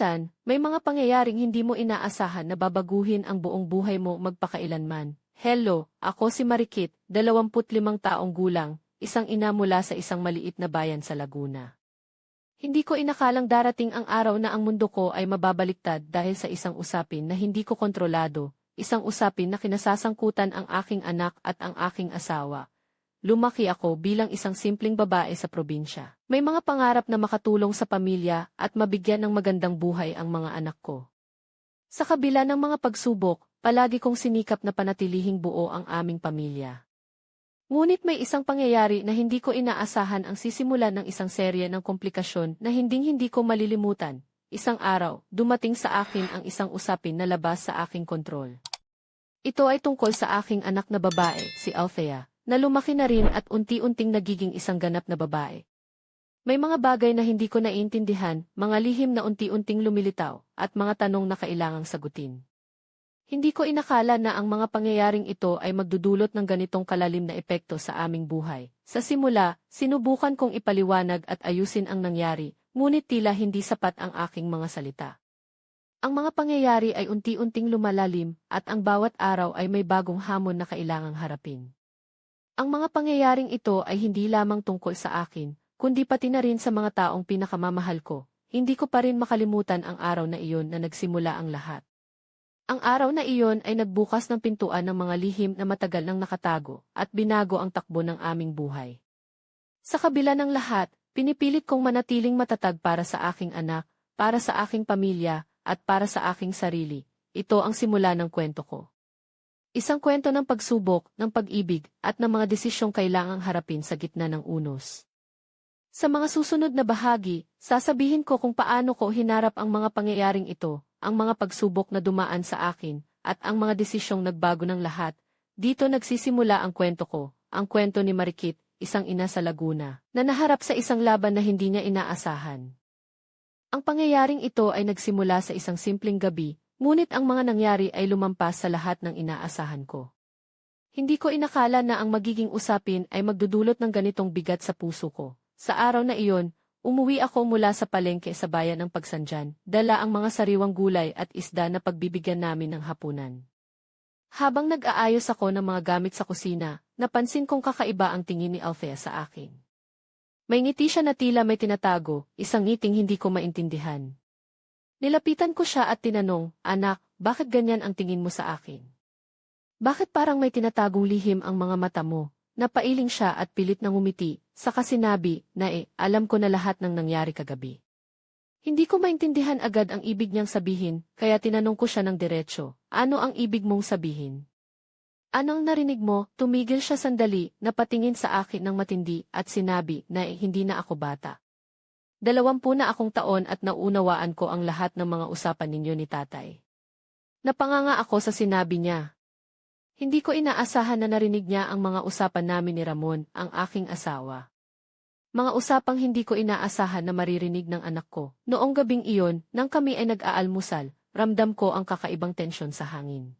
Minsan, may mga pangyayaring hindi mo inaasahan na babaguhin ang buong buhay mo magpakailanman. Hello, ako si Marikit, 25 taong gulang, isang ina mula sa isang maliit na bayan sa Laguna. Hindi ko inakalang darating ang araw na ang mundo ko ay mababaliktad dahil sa isang usapin na hindi ko kontrolado, isang usapin na kinasasangkutan ang aking anak at ang aking asawa. Lumaki ako bilang isang simpleng babae sa probinsya. May mga pangarap na makatulong sa pamilya at mabigyan ng magandang buhay ang mga anak ko. Sa kabila ng mga pagsubok, palagi kong sinikap na panatilihing buo ang aming pamilya. Ngunit may isang pangyayari na hindi ko inaasahan ang sisimulan ng isang serye ng komplikasyon na hinding-hindi ko malilimutan. Isang araw, dumating sa akin ang isang usapin na labas sa aking kontrol. Ito ay tungkol sa aking anak na babae, si Althea, na lumaki na rin at unti-unting nagiging isang ganap na babae. May mga bagay na hindi ko naiintindihan, mga lihim na unti-unting lumilitaw, at mga tanong na kailangang sagutin. Hindi ko inakala na ang mga pangyayaring ito ay magdudulot ng ganitong kalalim na epekto sa aming buhay. Sa simula, sinubukan kong ipaliwanag at ayusin ang nangyari, ngunit tila hindi sapat ang aking mga salita. Ang mga pangyayari ay unti-unting lumalalim, at ang bawat araw ay may bagong hamon na kailangang harapin. Ang mga pangyayaring ito ay hindi lamang tungkol sa akin, kundi pati na rin sa mga taong pinakamamahal ko. Hindi ko pa rin makalimutan ang araw na iyon na nagsimula ang lahat. Ang araw na iyon ay nagbukas ng pintuan ng mga lihim na matagal nang nakatago at binago ang takbo ng aming buhay. Sa kabila ng lahat, pinipilit kong manatiling matatag para sa aking anak, para sa aking pamilya, at para sa aking sarili. Ito ang simula ng kwento ko. Isang kwento ng pagsubok, ng pag-ibig, at ng mga desisyong kailangang harapin sa gitna ng unos. Sa mga susunod na bahagi, sasabihin ko kung paano ko hinarap ang mga pangyayaring ito, ang mga pagsubok na dumaan sa akin, at ang mga desisyong nagbago ng lahat. Dito nagsisimula ang kwento ko, ang kwento ni Marikit, isang ina sa Laguna, na naharap sa isang laban na hindi niya inaasahan. Ang pangyayaring ito ay nagsimula sa isang simpleng gabi, ngunit ang mga nangyari ay lumampas sa lahat ng inaasahan ko. Hindi ko inakala na ang magiging usapin ay magdudulot ng ganitong bigat sa puso ko. Sa araw na iyon, umuwi ako mula sa palengke sa bayan ng Pagsanjan, dala ang mga sariwang gulay at isda na pagbibigyan namin ng hapunan. Habang nag-aayos ako ng mga gamit sa kusina, napansin kong kakaiba ang tingin ni Althea sa akin. May ngiti siya na tila may tinatago, isang ngiting hindi ko maintindihan. Nilapitan ko siya at tinanong, "Anak, bakit ganyan ang tingin mo sa akin? Bakit parang may tinatagong lihim ang mga mata mo?" Napailing siya at pilit na ngumiti, saka sinabi, alam ko na lahat ng nangyari kagabi." Hindi ko maintindihan agad ang ibig niyang sabihin, kaya tinanong ko siya ng diretsyo, "Ano ang ibig mong sabihin?" "Anong narinig mo?" Tumigil siya sandali, napatingin sa akin ng matindi, at sinabi, "Hindi na ako bata. 20 na akong taon at naunawaan ko ang lahat ng mga usapan ninyo ni tatay." Napanganga ako sa sinabi niya. Hindi ko inaasahan na narinig niya ang mga usapan namin ni Ramon, ang aking asawa. Mga usapang hindi ko inaasahan na maririnig ng anak ko. Noong gabing iyon, nang kami ay nag-aalmusal, ramdam ko ang kakaibang tensyon sa hangin.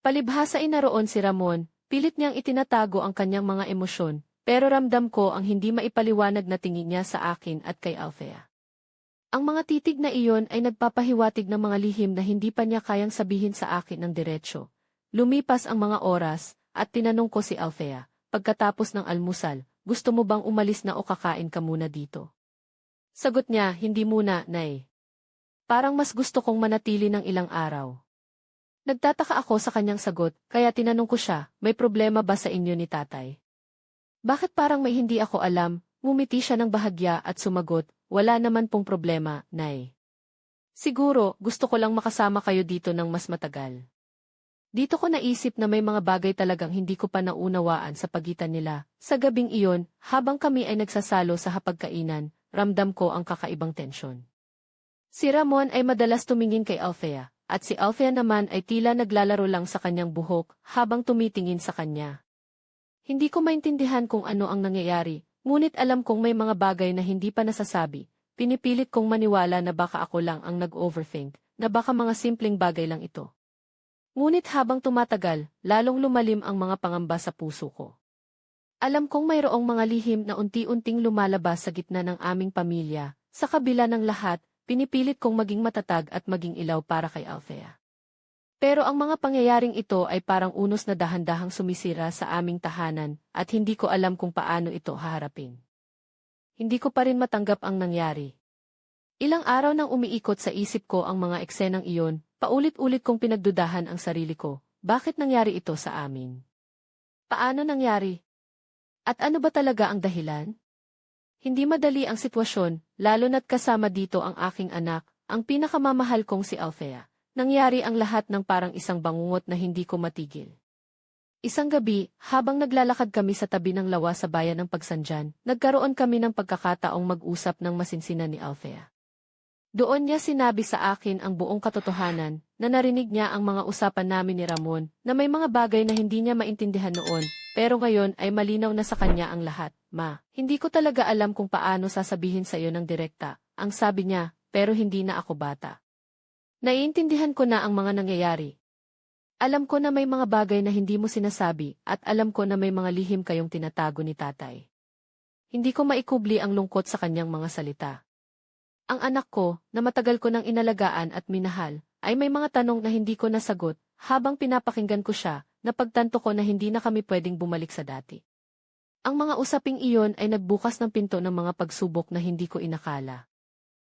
Palibhasa ay naroon si Ramon, pilit niyang itinatago ang kanyang mga emosyon, pero ramdam ko ang hindi maipaliwanag na tingin niya sa akin at kay Althea. Ang mga titig na iyon ay nagpapahiwatig ng mga lihim na hindi pa niya kayang sabihin sa akin ng diretsyo. Lumipas ang mga oras, at tinanong ko si Althea, pagkatapos ng almusal, "Gusto mo bang umalis na o kakain ka muna dito?" Sagot niya, "Hindi muna, Nay. Parang mas gusto kong manatili ng ilang araw." Nagtataka ako sa kanyang sagot, kaya tinanong ko siya, "May problema ba sa inyo ni tatay?" "Bakit parang may hindi ako alam?" Ngumiti siya ng bahagya at sumagot, "Wala naman pong problema, Nay. Siguro, gusto ko lang makasama kayo dito ng mas matagal." Dito ko naisip na may mga bagay talagang hindi ko pa naunawaan sa pagitan nila. Sa gabing iyon, habang kami ay nagsasalo sa hapagkainan, ramdam ko ang kakaibang tensyon. Si Ramon ay madalas tumingin kay Althea, at si Althea naman ay tila naglalaro lang sa kanyang buhok habang tumitingin sa kanya. Hindi ko maintindihan kung ano ang nangyayari, ngunit alam kong may mga bagay na hindi pa nasasabi. Pinipilit kong maniwala na baka ako lang ang nag-overthink, na baka mga simpleng bagay lang ito. Ngunit habang tumatagal, lalong lumalim ang mga pangamba sa puso ko. Alam kong mayroong mga lihim na unti-unting lumalabas sa gitna ng aming pamilya. Sa kabila ng lahat, pinipilit kong maging matatag at maging ilaw para kay Althea. Pero ang mga pangyayaring ito ay parang unos na dahan-dahang sumisira sa aming tahanan at hindi ko alam kung paano ito haharapin. Hindi ko pa rin matanggap ang nangyari. Ilang araw nang umiikot sa isip ko ang mga eksenang iyon, paulit-ulit kong pinagdudahan ang sarili ko. Bakit nangyari ito sa amin? Paano nangyari? At ano ba talaga ang dahilan? Hindi madali ang sitwasyon, lalo na't kasama dito ang aking anak, ang pinakamamahal kong si Althea. Nangyari ang lahat ng parang isang bangungot na hindi ko matigil. Isang gabi, habang naglalakad kami sa tabi ng lawa sa bayan ng Pagsanjan, nagkaroon kami ng pagkakataong mag-usap ng masinsinan ni Althea. Doon niya sinabi sa akin ang buong katotohanan, na narinig niya ang mga usapan namin ni Ramon, na may mga bagay na hindi niya maintindihan noon, pero ngayon ay malinaw na sa kanya ang lahat. Ma, hindi ko talaga alam kung paano sasabihin sa iyo ng direkta, ang sabi niya, pero hindi na ako bata. Naiintindihan ko na ang mga nangyayari. Alam ko na may mga bagay na hindi mo sinasabi at alam ko na may mga lihim kayong tinatago ni tatay. Hindi ko maikubli ang lungkot sa kanyang mga salita. Ang anak ko, na matagal ko nang inalagaan at minahal, ay may mga tanong na hindi ko nasagot habang pinapakinggan ko siya, napagtanto ko na hindi na kami pwedeng bumalik sa dati. Ang mga usaping iyon ay nagbukas ng pinto ng mga pagsubok na hindi ko inakala.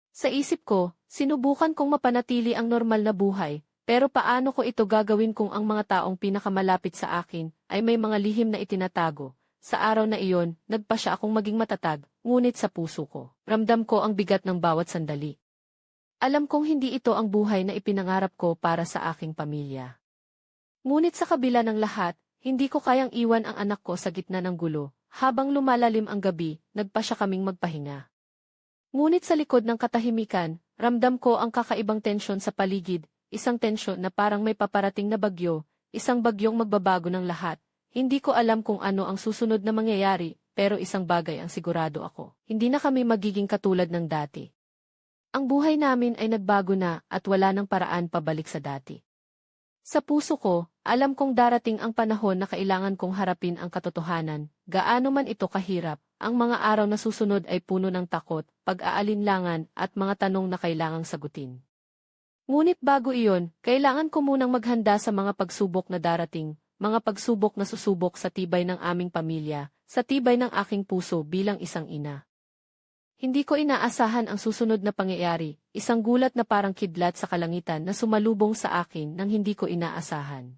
Sa isip ko, sinubukan kong mapanatili ang normal na buhay, pero paano ko ito gagawin kung ang mga taong pinakamalapit sa akin ay may mga lihim na itinatago? Sa araw na iyon, nagpasya akong maging matatag, ngunit sa puso ko, ramdam ko ang bigat ng bawat sandali. Alam kong hindi ito ang buhay na ipinangarap ko para sa aking pamilya. Ngunit sa kabila ng lahat, hindi ko kayang iwan ang anak ko sa gitna ng gulo. Habang lumalalim ang gabi, nagpasya kaming magpahinga. Ngunit sa likod ng katahimikan, ramdam ko ang kakaibang tensyon sa paligid, isang tensyon na parang may paparating na bagyo, isang bagyong magbabago ng lahat. Hindi ko alam kung ano ang susunod na mangyayari, pero isang bagay ang sigurado ako. Hindi na kami magiging katulad ng dati. Ang buhay namin ay nagbago na at wala nang paraan pabalik sa dati. Sa puso ko, alam kong darating ang panahon na kailangan kong harapin ang katotohanan, gaano man ito kahirap. Ang mga araw na susunod ay puno ng takot, pag-aalinlangan at mga tanong na kailangang sagutin. Ngunit bago iyon, kailangan ko munang maghanda sa mga pagsubok na darating, mga pagsubok na susubok sa tibay ng aming pamilya, sa tibay ng aking puso bilang isang ina. Hindi ko inaasahan ang susunod na pangyayari, isang gulat na parang kidlat sa kalangitan na sumalubong sa akin nang hindi ko inaasahan.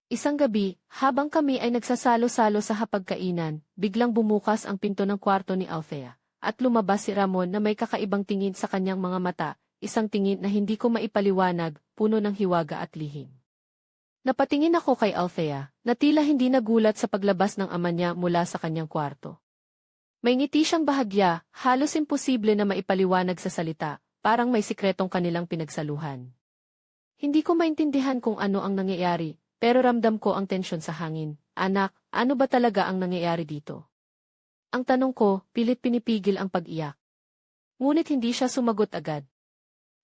Isang gabi, habang kami ay nagsasalo-salo sa hapagkainan, biglang bumukas ang pinto ng kwarto ni Althea, at lumabas si Ramon na may kakaibang tingin sa kanyang mga mata, isang tingin na hindi ko maipaliwanag, puno ng hiwaga at lihim. Napatingin ako kay Althea, na tila hindi nagulat sa paglabas ng ama niya mula sa kanyang kwarto. May ngiti siyang bahagya, halos imposible na maipaliwanag sa salita, parang may sikretong kanilang pinagsaluhan. Hindi ko maintindihan kung ano ang nangyayari, pero ramdam ko ang tensyon sa hangin. Anak, ano ba talaga ang nangyayari dito? Ang tanong ko, pilit pinipigil ang pag-iyak. Ngunit hindi siya sumagot agad.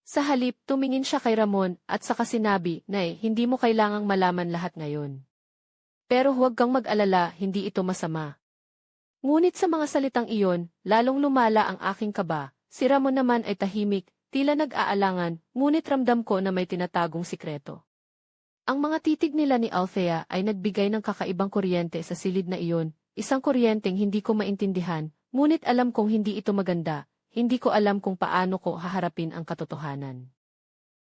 Sa halip, tumingin siya kay Ramon at saka sinabi, Nay, hindi mo kailangang malaman lahat ngayon. Pero huwag kang mag-alala, hindi ito masama. Ngunit sa mga salitang iyon, lalong lumala ang aking kaba. Si Ramon naman ay tahimik, tila nag-aalangan, ngunit ramdam ko na may tinatagong sikreto. Ang mga titig nila ni Althea ay nagbigay ng kakaibang kuryente sa silid na iyon, isang kuryenteng hindi ko maintindihan, ngunit alam kong hindi ito maganda, hindi ko alam kung paano ko haharapin ang katotohanan.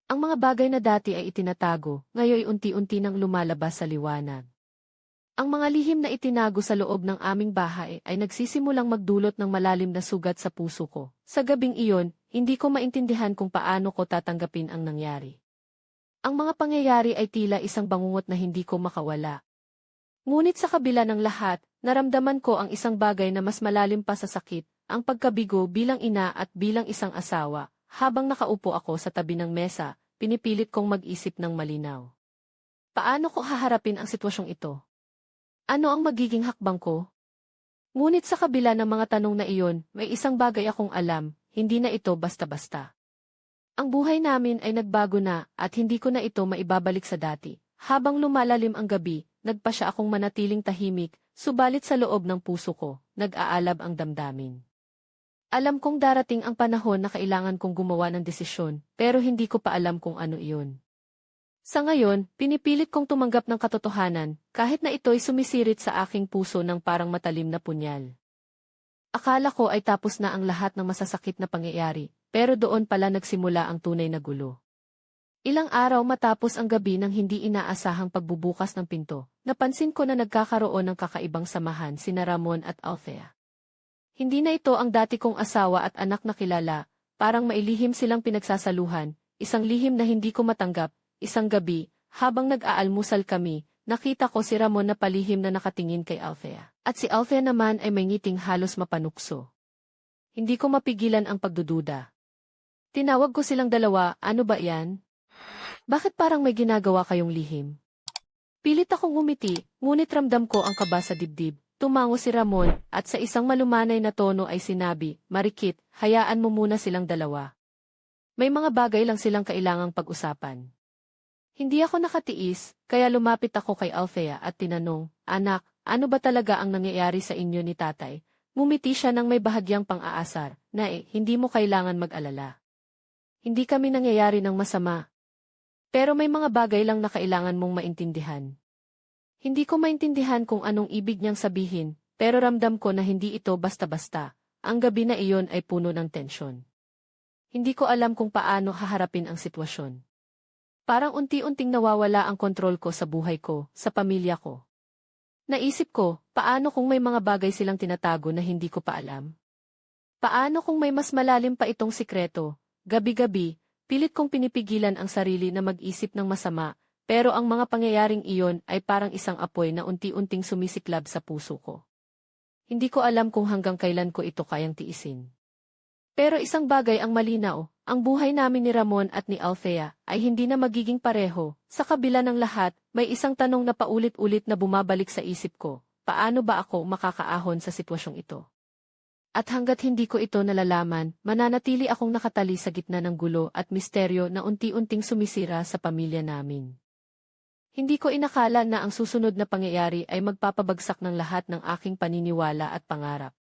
Ang mga bagay na dati ay itinatago, ngayon unti-unti nang lumalabas sa liwanag. Ang mga lihim na itinago sa loob ng aming bahay ay nagsisimulang magdulot ng malalim na sugat sa puso ko. Sa gabing iyon, hindi ko maintindihan kung paano ko tatanggapin ang nangyari. Ang mga pangyayari ay tila isang bangungot na hindi ko makawala. Ngunit sa kabila ng lahat, naramdaman ko ang isang bagay na mas malalim pa sa sakit, ang pagkabigo bilang ina at bilang isang asawa. Habang nakaupo ako sa tabi ng mesa, pinipilit kong mag-isip ng malinaw. Paano ko haharapin ang sitwasyong ito? Ano ang magiging hakbang ko? Ngunit sa kabila ng mga tanong na iyon, may isang bagay akong alam, hindi na ito basta-basta. Ang buhay namin ay nagbago na at hindi ko na ito maibabalik sa dati. Habang lumalalim ang gabi, nagpasya akong manatiling tahimik, subalit sa loob ng puso ko, nag-aalab ang damdamin. Alam kong darating ang panahon na kailangan kong gumawa ng desisyon, pero hindi ko pa alam kung ano iyon. Sa ngayon, pinipilit kong tumanggap ng katotohanan, kahit na ito'y sumisirit sa aking puso ng parang matalim na punyal. Akala ko ay tapos na ang lahat ng masasakit na pangyayari, pero doon pala nagsimula ang tunay na gulo. Ilang araw matapos ang gabi ng hindi inaasahang pagbubukas ng pinto, napansin ko na nagkakaroon ng kakaibang samahan sina Ramon at Althea. Hindi na ito ang dati kong asawa at anak na kilala, parang mailihim silang pinagsasaluhan, isang lihim na hindi ko matanggap. Isang gabi, habang nag-aalmusal kami, nakita ko si Ramon na palihim na nakatingin kay Althea. At si Althea naman ay may ngiting halos mapanukso. Hindi ko mapigilan ang pagdududa. Tinawag ko silang dalawa, ano ba yan? Bakit parang may ginagawa kayong lihim? Pilit akong ngumiti, ngunit ramdam ko ang kaba sa dibdib. Tumango si Ramon, at sa isang malumanay na tono ay sinabi, Marikit, hayaan mo muna silang dalawa. May mga bagay lang silang kailangang pag-usapan. Hindi ako nakatiis, kaya lumapit ako kay Althea at tinanong, Anak, ano ba talaga ang nangyayari sa inyo ni tatay? Ngumiti siya ng may bahagyang pang-aasar, na hindi mo kailangan mag-alala. Hindi kami nangyayari ng masama. Pero may mga bagay lang na kailangan mong maintindihan. Hindi ko maintindihan kung anong ibig niyang sabihin, pero ramdam ko na hindi ito basta-basta. Ang gabi na iyon ay puno ng tensyon. Hindi ko alam kung paano haharapin ang sitwasyon. Parang unti-unting nawawala ang kontrol ko sa buhay ko, sa pamilya ko. Naisip ko, paano kung may mga bagay silang tinatago na hindi ko pa alam? Paano kung may mas malalim pa itong sikreto? Gabi-gabi, pilit kong pinipigilan ang sarili na mag-isip ng masama, pero ang mga pangyayaring iyon ay parang isang apoy na unti-unting sumisiklab sa puso ko. Hindi ko alam kung hanggang kailan ko ito kayang tiisin. Pero isang bagay ang malinaw, ang buhay namin ni Ramon at ni Althea ay hindi na magiging pareho. Sa kabila ng lahat, may isang tanong na paulit-ulit na bumabalik sa isip ko, paano ba ako makakaahon sa sitwasyong ito? At hanggat hindi ko ito nalalaman, mananatili akong nakatali sa gitna ng gulo at misteryo na unti-unting sumisira sa pamilya namin. Hindi ko inakala na ang susunod na pangyayari ay magpapabagsak ng lahat ng aking paniniwala at pangarap.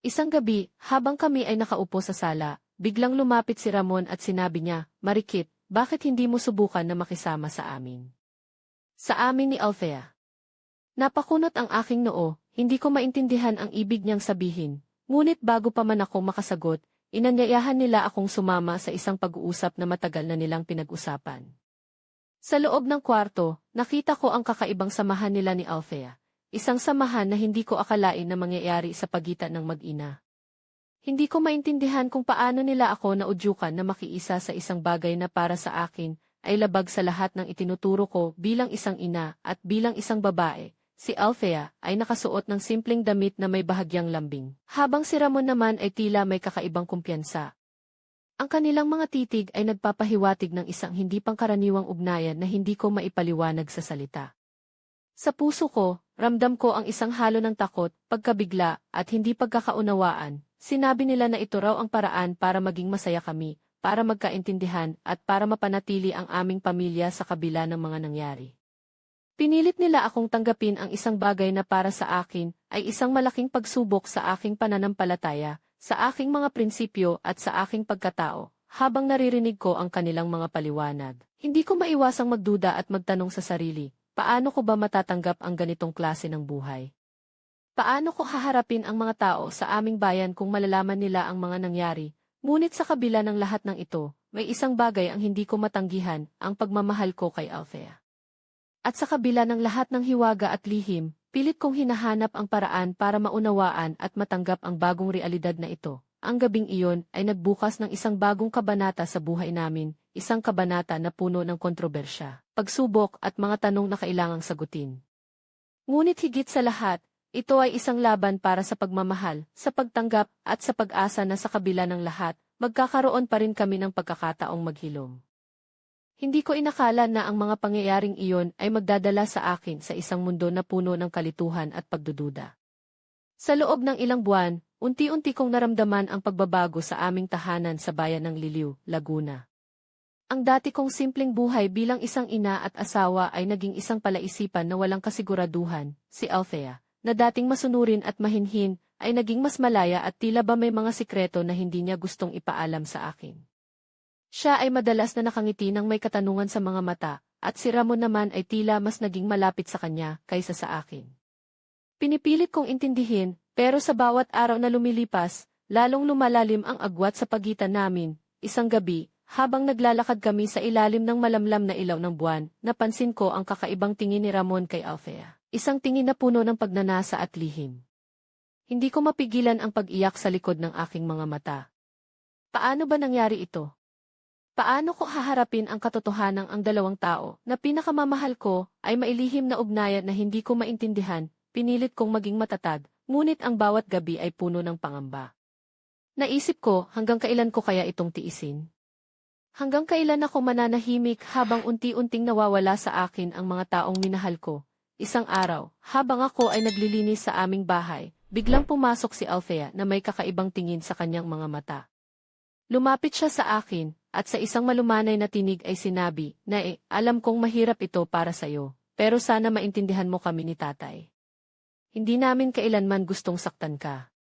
Isang gabi, habang kami ay nakaupo sa sala, biglang lumapit si Ramon at sinabi niya, Marikit, bakit hindi mo subukan na makisama sa amin? Sa amin ni Althea. Napakunot ang aking noo, hindi ko maintindihan ang ibig niyang sabihin, ngunit bago pa man ako makasagot, inanyayahan nila akong sumama sa isang pag-uusap na matagal na nilang pinag-usapan. Sa loob ng kwarto, nakita ko ang kakaibang samahan nila ni Althea. Isang samahan na hindi ko akalain na mangyayari sa pagitan ng mag-ina. Hindi ko maintindihan kung paano nila ako naudyukan na makiisa sa isang bagay na para sa akin ay labag sa lahat ng itinuturo ko bilang isang ina at bilang isang babae. Si Althea ay nakasuot ng simpleng damit na may bahagyang lambing, habang si Ramon naman ay tila may kakaibang kumpiyansa. Ang kanilang mga titig ay nagpapahiwatig ng isang hindi pangkaraniwang ugnayan na hindi ko maipaliwanag sa salita. Sa puso ko, ramdam ko ang isang halo ng takot, pagkabigla, at hindi pagkakaunawaan. Sinabi nila na ito raw ang paraan para maging masaya kami, para magkaintindihan, at para mapanatili ang aming pamilya sa kabila ng mga nangyari. Pinilit nila akong tanggapin ang isang bagay na para sa akin ay isang malaking pagsubok sa aking pananampalataya, sa aking mga prinsipyo at sa aking pagkatao, habang naririnig ko ang kanilang mga paliwanag. Hindi ko maiwasang magduda at magtanong sa sarili, paano ko ba matatanggap ang ganitong klase ng buhay? Paano ko haharapin ang mga tao sa aming bayan kung malalaman nila ang mga nangyari? Ngunit sa kabila ng lahat ng ito, may isang bagay ang hindi ko matanggihan, ang pagmamahal ko kay Althea. At sa kabila ng lahat ng hiwaga at lihim, pilit kong hinahanap ang paraan para maunawaan at matanggap ang bagong realidad na ito. Ang gabing iyon ay nagbukas ng isang bagong kabanata sa buhay namin, isang kabanata na puno ng kontrobersya, pagsubok at mga tanong na kailangang sagutin. Ngunit higit sa lahat, ito ay isang laban para sa pagmamahal, sa pagtanggap at sa pag-asa na sa kabila ng lahat, magkakaroon pa rin kami ng pagkakataong maghilom. Hindi ko inakala na ang mga pangyayaring iyon ay magdadala sa akin sa isang mundo na puno ng kalituhan at pagdududa. Sa loob ng ilang buwan, unti-unti kong naramdaman ang pagbabago sa aming tahanan sa bayan ng Liliw, Laguna. Ang dati kong simpleng buhay bilang isang ina at asawa ay naging isang palaisipan na walang kasiguraduhan, si Althea, na dating masunurin at mahinhin, ay naging mas malaya at tila ba may mga sikreto na hindi niya gustong ipaalam sa akin. Siya ay madalas na nakangiti ng may katanungan sa mga mata, at si Ramon naman ay tila mas naging malapit sa kanya kaysa sa akin. Pinipilit kong intindihin, pero sa bawat araw na lumilipas, lalong lumalalim ang agwat sa pagitan namin. Isang gabi, habang naglalakad kami sa ilalim ng malamlam na ilaw ng buwan, napansin ko ang kakaibang tingin ni Ramon kay Althea. Isang tingin na puno ng pagnanasa at lihim. Hindi ko mapigilan ang pag-iyak sa likod ng aking mga mata. Paano ba nangyari ito? Paano ko haharapin ang katotohanang ang dalawang tao na pinakamamahal ko ay mailihim na ugnayan na hindi ko maintindihan? Pinilit kong maging matatag, ngunit ang bawat gabi ay puno ng pangamba. Naisip ko, hanggang kailan ko kaya itong tiisin? Hanggang kailan ako mananahimik habang unti-unting nawawala sa akin ang mga taong minahal ko? Isang araw, habang ako ay naglilinis sa aming bahay, biglang pumasok si Althea na may kakaibang tingin sa kanyang mga mata. Lumapit siya sa akin, at sa isang malumanay na tinig ay sinabi, na alam kong mahirap ito para sa'yo, pero sana maintindihan mo kami ni tatay. Hindi namin kailanman gustong saktan ka.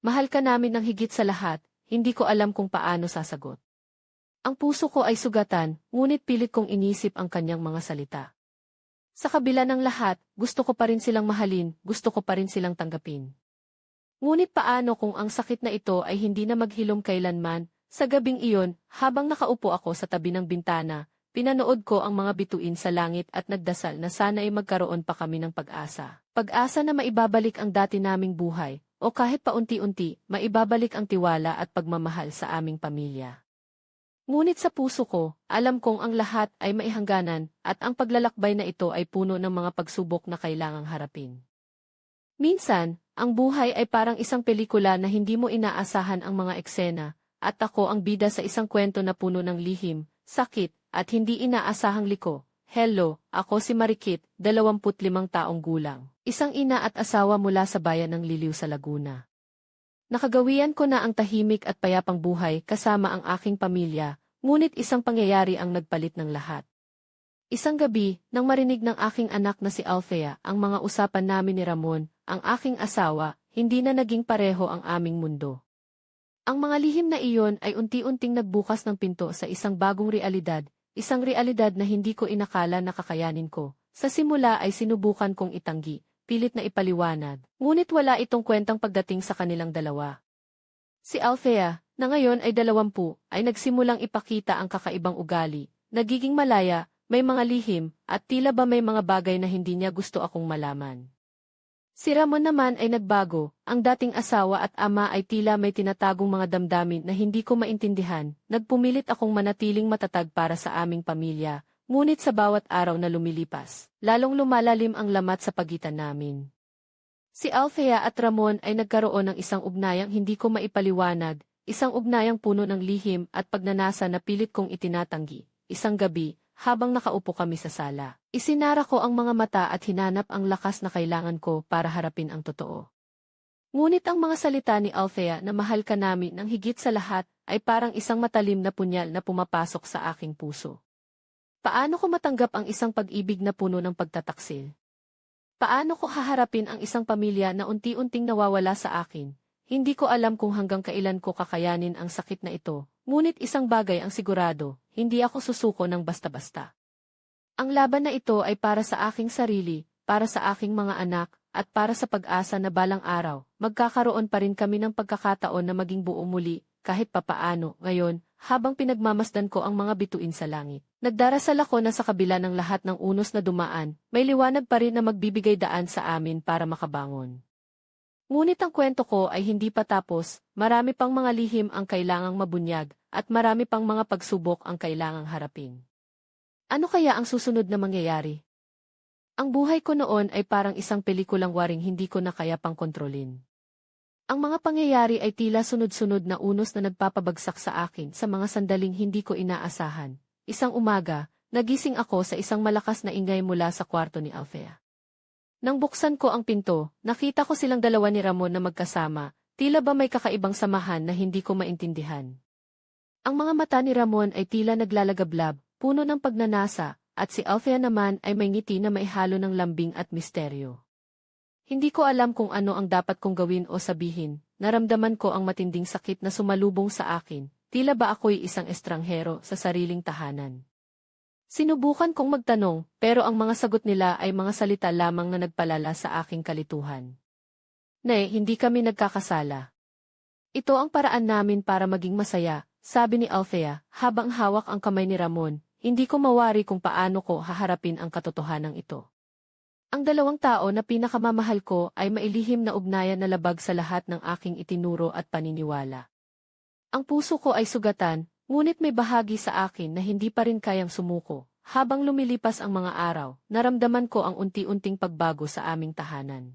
Mahal ka namin ng higit sa lahat, hindi ko alam kung paano sasagot. Ang puso ko ay sugatan, ngunit pilit kong inisip ang kanyang mga salita. Sa kabila ng lahat, gusto ko pa rin silang mahalin, gusto ko pa rin silang tanggapin. Ngunit paano kung ang sakit na ito ay hindi na maghilom kailanman? Sa gabing iyon, habang nakaupo ako sa tabi ng bintana, pinanood ko ang mga bituin sa langit at nagdasal na sana ay magkaroon pa kami ng pag-asa. Pag-asa na maibabalik ang dati naming buhay, o kahit paunti-unti, maibabalik ang tiwala at pagmamahal sa aming pamilya. Ngunit sa puso ko, alam kong ang lahat ay maihangganan, at ang paglalakbay na ito ay puno ng mga pagsubok na kailangang harapin. Minsan, ang buhay ay parang isang pelikula na hindi mo inaasahan ang mga eksena, at ako ang bida sa isang kwento na puno ng lihim, sakit, at hindi inaasahang liko. Hello, ako si Marikit, 25 taong gulang, isang ina at asawa mula sa bayan ng Liliw sa Laguna. Nakagawian ko na ang tahimik at payapang buhay kasama ang aking pamilya, ngunit isang pangyayari ang nagpalit ng lahat. Isang gabi, nang marinig ng aking anak na si Althea ang mga usapan namin ni Ramon, ang aking asawa, hindi na naging pareho ang aming mundo. Ang mga lihim na iyon ay unti-unting nagbukas ng pinto sa isang bagong realidad, isang realidad na hindi ko inakala na kakayanin ko. Sa simula ay sinubukan kong itanggi, pilit na ipaliwanag, ngunit wala itong kwentang pagdating sa kanilang dalawa. Si Althea, na ngayon ay 20, ay nagsimulang ipakita ang kakaibang ugali, nagiging malaya, may mga lihim, at tila ba may mga bagay na hindi niya gusto akong malaman. Si Ramon naman ay nagbago, ang dating asawa at ama ay tila may tinatagong mga damdamin na hindi ko maintindihan, nagpumilit akong manatiling matatag para sa aming pamilya, ngunit sa bawat araw na lumilipas, lalong lumalalim ang lamat sa pagitan namin. Si Althea at Ramon ay nagkaroon ng isang ugnayang hindi ko maipaliwanag, isang ugnayang puno ng lihim at pagnanasa na pilit kong itinatanggi. Isang gabi, habang nakaupo kami sa sala, isinara ko ang mga mata at hinanap ang lakas na kailangan ko para harapin ang totoo. Ngunit ang mga salita ni Althea na mahal ka namin ng higit sa lahat ay parang isang matalim na punyal na pumapasok sa aking puso. Paano ko matanggap ang isang pag-ibig na puno ng pagtataksil? Paano ko haharapin ang isang pamilya na unti-unting nawawala sa akin? Hindi ko alam kung hanggang kailan ko kakayanin ang sakit na ito, ngunit isang bagay ang sigurado, hindi ako susuko ng basta-basta. Ang laban na ito ay para sa aking sarili, para sa aking mga anak, at para sa pag-asa na balang araw, magkakaroon pa rin kami ng pagkakataon na maging buo muli, kahit papaano. Ngayon, habang pinagmamasdan ko ang mga bituin sa langit, nagdarasal ako na sa kabila ng lahat ng unos na dumaan, may liwanag pa rin na magbibigay daan sa amin para makabangon. Ngunit ang kwento ko ay hindi pa tapos, marami pang mga lihim ang kailangang mabunyag, at marami pang mga pagsubok ang kailangang harapin. Ano kaya ang susunod na mangyayari? Ang buhay ko noon ay parang isang pelikulang waring hindi ko na kaya pang kontrolin. Ang mga pangyayari ay tila sunod-sunod na unos na nagpapabagsak sa akin sa mga sandaling hindi ko inaasahan. Isang umaga, nagising ako sa isang malakas na ingay mula sa kwarto ni Althea. Nang buksan ko ang pinto, nakita ko silang dalawa ni Ramon na magkasama, tila ba may kakaibang samahan na hindi ko maintindihan. Ang mga mata ni Ramon ay tila naglalagablab, puno ng pagnanasa, at si Althea naman ay may ngiti na maihalo ng lambing at misteryo. Hindi ko alam kung ano ang dapat kong gawin o sabihin. Naramdaman ko ang matinding sakit na sumalubong sa akin. Tila ba ako'y isang estranghero sa sariling tahanan. Sinubukan kong magtanong, pero ang mga sagot nila ay mga salita lamang na nagpalala sa aking kalituhan. Hindi kami nagkakasala. Ito ang paraan namin para maging masaya, sabi ni Althea, habang hawak ang kamay ni Ramon. Hindi ko mawari kung paano ko haharapin ang katotohanan ito. Ang dalawang tao na pinakamamahal ko ay mailihim na ugnayan na labag sa lahat ng aking itinuro at paniniwala. Ang puso ko ay sugatan, ngunit may bahagi sa akin na hindi pa rin kayang sumuko. Habang lumilipas ang mga araw, naramdaman ko ang unti-unting pagbago sa aming tahanan.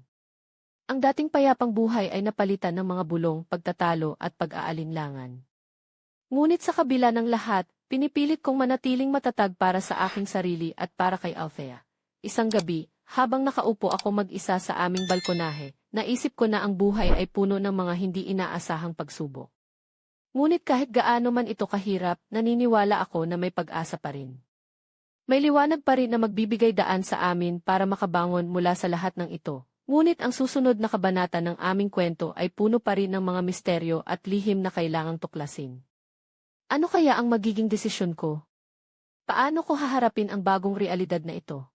Ang dating payapang buhay ay napalitan ng mga bulong, pagtatalo at pag-aalinlangan. Ngunit sa kabila ng lahat, pinipilit kong manatiling matatag para sa aking sarili at para kay Althea. Isang gabi, habang nakaupo ako mag-isa sa aming balkonahe, naisip ko na ang buhay ay puno ng mga hindi inaasahang pagsubok. Ngunit kahit gaano man ito kahirap, naniniwala ako na may pag-asa pa rin. May liwanag pa rin na magbibigay daan sa amin para makabangon mula sa lahat ng ito. Ngunit ang susunod na kabanata ng aming kwento ay puno pa rin ng mga misteryo at lihim na kailangang tuklasin. Ano kaya ang magiging desisyon ko? Paano ko haharapin ang bagong realidad na ito?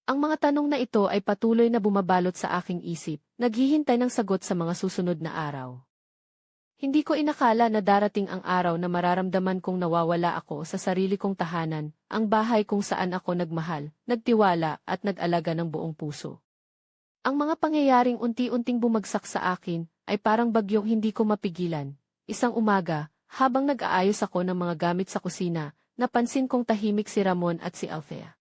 Ang mga tanong na ito ay patuloy na bumabalot sa aking isip, naghihintay ng sagot sa mga susunod na araw. Hindi ko inakala na darating ang araw na mararamdaman kong nawawala ako sa sarili kong tahanan, ang bahay kung saan ako nagmahal, nagtiwala at nag-alaga ng buong puso. Ang mga pangyayaring unti-unting bumagsak sa akin ay parang bagyong hindi ko mapigilan. Isang umaga, habang nag-aayos ako ng mga gamit sa kusina, napansin kong tahimik si Ramon at si Althea.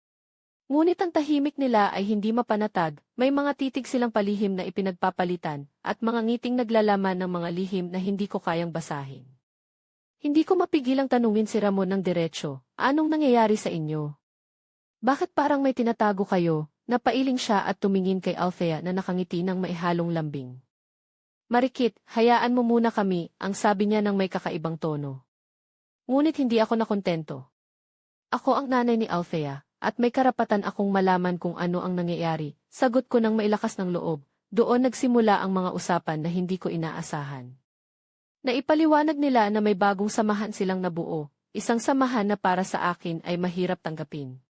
Ngunit ang tahimik nila ay hindi mapanatag, may mga titig silang palihim na ipinagpapalitan, at mga ngiting naglalaman ng mga lihim na hindi ko kayang basahin. Hindi ko mapigilang tanungin si Ramon ng diretsyo, anong nangyayari sa inyo? Bakit parang may tinatago kayo? Napailing siya at tumingin kay Althea na nakangiti ng maihalong lambing. Marikit, hayaan mo muna kami, ang sabi niya ng may kakaibang tono. Ngunit hindi ako nakontento. Ako ang nanay ni Althea, at may karapatan akong malaman kung ano ang nangyayari, sagot ko ng mailakas ng loob. Doon nagsimula ang mga usapan na hindi ko inaasahan. Naipaliwanag nila na may bagong samahan silang nabuo, isang samahan na para sa akin ay mahirap tanggapin.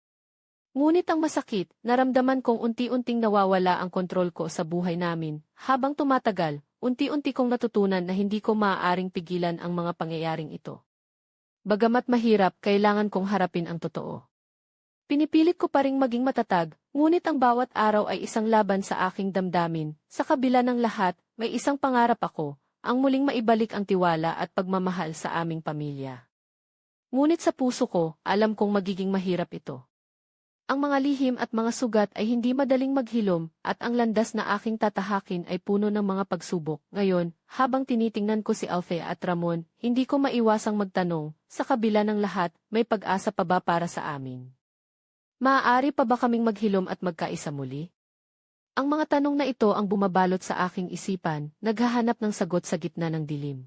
Ngunit ang masakit, naramdaman kong unti-unting nawawala ang kontrol ko sa buhay namin. Habang tumatagal, unti-unti kong natutunan na hindi ko maaaring pigilan ang mga pangyayaring ito. Bagamat mahirap, kailangan kong harapin ang totoo. Pinipilit ko pa ring maging matatag, ngunit ang bawat araw ay isang laban sa aking damdamin. Sa kabila ng lahat, may isang pangarap ako, ang muling maibalik ang tiwala at pagmamahal sa aming pamilya. Ngunit sa puso ko, alam kong magiging mahirap ito. Ang mga lihim at mga sugat ay hindi madaling maghilom, at ang landas na aking tatahakin ay puno ng mga pagsubok. Ngayon, habang tinitingnan ko si Althea at Ramon, hindi ko maiwasang magtanong, sa kabila ng lahat, may pag-asa pa ba para sa amin? Maaari pa ba kaming maghilom at magkaisa muli? Ang mga tanong na ito ang bumabalot sa aking isipan, naghahanap ng sagot sa gitna ng dilim.